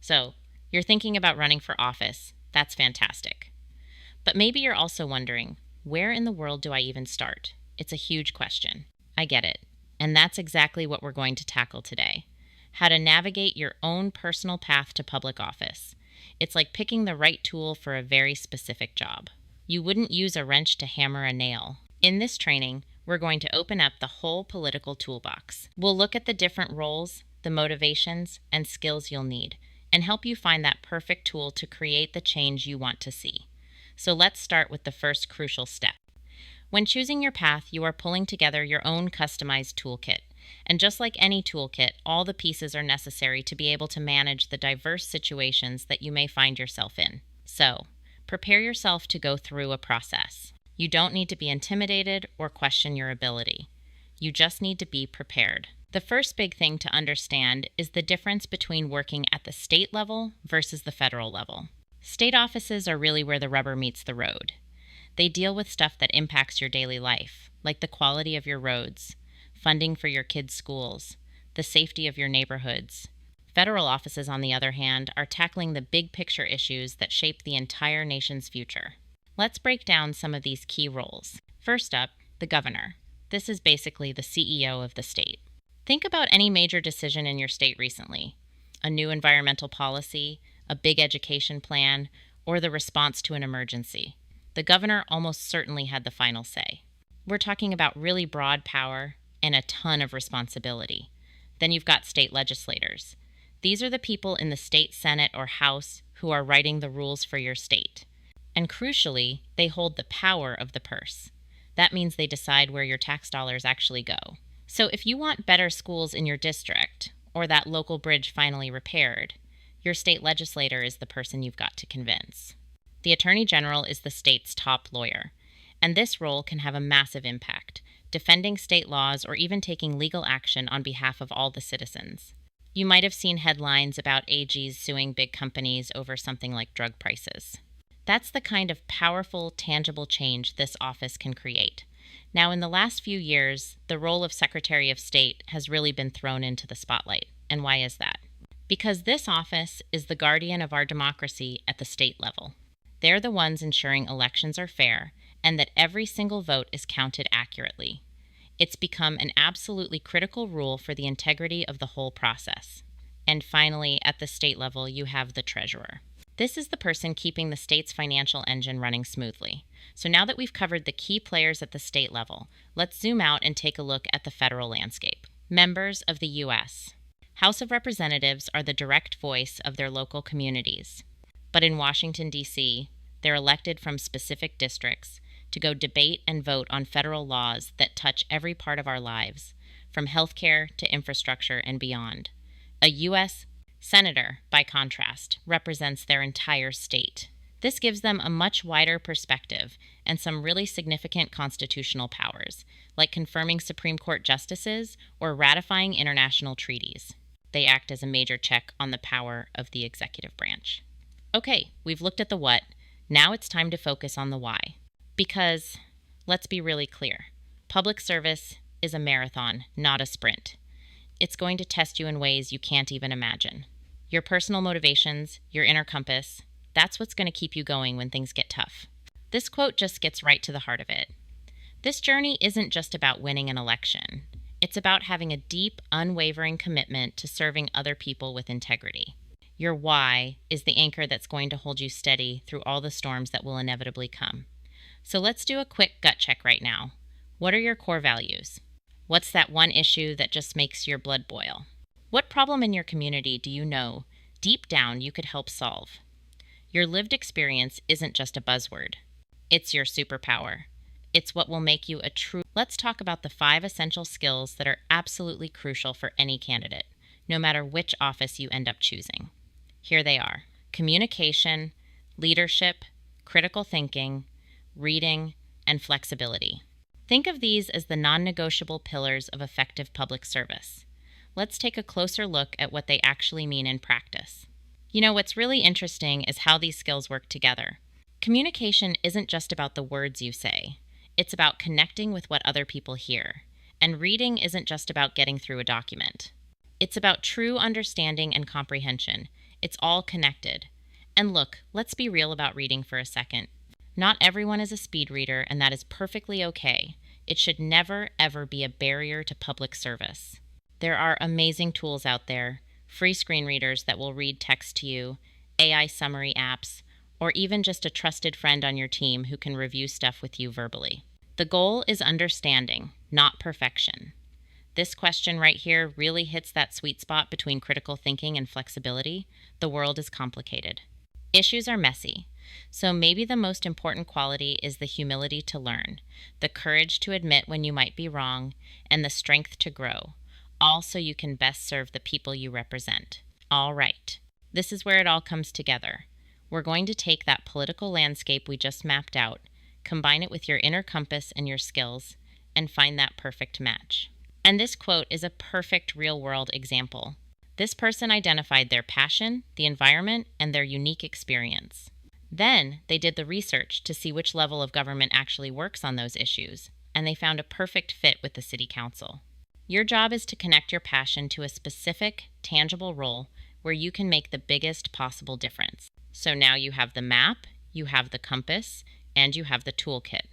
So, you're thinking about running for office. That's fantastic. But maybe you're also wondering, where in the world do I even start? It's a huge question. I get it. And that's exactly what we're going to tackle today. How to navigate your own personal path to public office. It's like picking the right tool for a very specific job. You wouldn't use a wrench to hammer a nail. In this training, we're going to open up the whole political toolbox. We'll look at the different roles, the motivations, and skills you'll need, and help you find that perfect tool to create the change you want to see. So let's start with the first crucial step. When choosing your path, you are pulling together your own customized toolkit. And just like any toolkit, all the pieces are necessary to be able to manage the diverse situations that you may find yourself in. So, prepare yourself to go through a process. You don't need to be intimidated or question your ability. You just need to be prepared. The first big thing to understand is the difference between working at the state level versus the federal level. State offices are really where the rubber meets the road. They deal with stuff that impacts your daily life, like the quality of your roads, funding for your kids' schools, the safety of your neighborhoods. Federal offices, on the other hand, are tackling the big picture issues that shape the entire nation's future. Let's break down some of these key roles. First up, the governor. This is basically the CEO of the state. Think about any major decision in your state recently: a new environmental policy, a big education plan, or the response to an emergency. The governor almost certainly had the final say. We're talking about really broad power and a ton of responsibility. Then you've got state legislators. These are the people in the state Senate or House who are writing the rules for your state. And crucially, they hold the power of the purse. That means they decide where your tax dollars actually go. So if you want better schools in your district, or that local bridge finally repaired, your state legislator is the person you've got to convince. The Attorney General is the state's top lawyer, and this role can have a massive impact, defending state laws or even taking legal action on behalf of all the citizens. You might have seen headlines about AGs suing big companies over something like drug prices. That's the kind of powerful, tangible change this office can create. Now, in the last few years, the role of Secretary of State has really been thrown into the spotlight. And why is that? Because this office is the guardian of our democracy at the state level. They're the ones ensuring elections are fair and that every single vote is counted accurately. It's become an absolutely critical rule for the integrity of the whole process. And finally, at the state level, you have the treasurer. This is the person keeping the state's financial engine running smoothly. So now that we've covered the key players at the state level, let's zoom out and take a look at the federal landscape. Members of the U.S. House of Representatives are the direct voice of their local communities. But in Washington, D.C., they're elected from specific districts to go debate and vote on federal laws that touch every part of our lives, from healthcare to infrastructure and beyond. A U.S. Senator, by contrast, represents their entire state. This gives them a much wider perspective and some really significant constitutional powers, like confirming Supreme Court justices or ratifying international treaties. They act as a major check on the power of the executive branch. Okay, we've looked at the what. Now it's time to focus on the why. Because, let's be really clear, public service is a marathon, not a sprint. It's going to test you in ways you can't even imagine. Your personal motivations, your inner compass, that's what's going to keep you going when things get tough. This quote just gets right to the heart of it. This journey isn't just about winning an election. It's about having a deep, unwavering commitment to serving other people with integrity. Your why is the anchor that's going to hold you steady through all the storms that will inevitably come. So let's do a quick gut check right now. What are your core values? What's that one issue that just makes your blood boil? What problem in your community do you know, deep down, you could help solve? Your lived experience isn't just a buzzword. It's your superpower. It's what will make you a true... Let's talk about the 5 essential skills that are absolutely crucial for any candidate, no matter which office you end up choosing. Here they are: communication, leadership, critical thinking, reading, and flexibility. Think of these as the non-negotiable pillars of effective public service. Let's take a closer look at what they actually mean in practice. You know, what's really interesting is how these skills work together. Communication isn't just about the words you say. It's about connecting with what other people hear. And reading isn't just about getting through a document. It's about true understanding and comprehension. It's all connected. And look, let's be real about reading for a second. Not everyone is a speed reader, and that is perfectly okay. It should never, ever be a barrier to public service. There are amazing tools out there, free screen readers that will read text to you, AI summary apps, or even just a trusted friend on your team who can review stuff with you verbally. The goal is understanding, not perfection. This question right here really hits that sweet spot between critical thinking and flexibility. The world is complicated. Issues are messy, so maybe the most important quality is the humility to learn, the courage to admit when you might be wrong, and the strength to grow, all so you can best serve the people you represent. All right, this is where it all comes together. We're going to take that political landscape we just mapped out, combine it with your inner compass and your skills, and find that perfect match. And this quote is a perfect real-world example. This person identified their passion, the environment, and their unique experience. Then they did the research to see which level of government actually works on those issues, and they found a perfect fit with the City Council. Your job is to connect your passion to a specific, tangible role where you can make the biggest possible difference. So now you have the map, you have the compass, and you have the toolkit.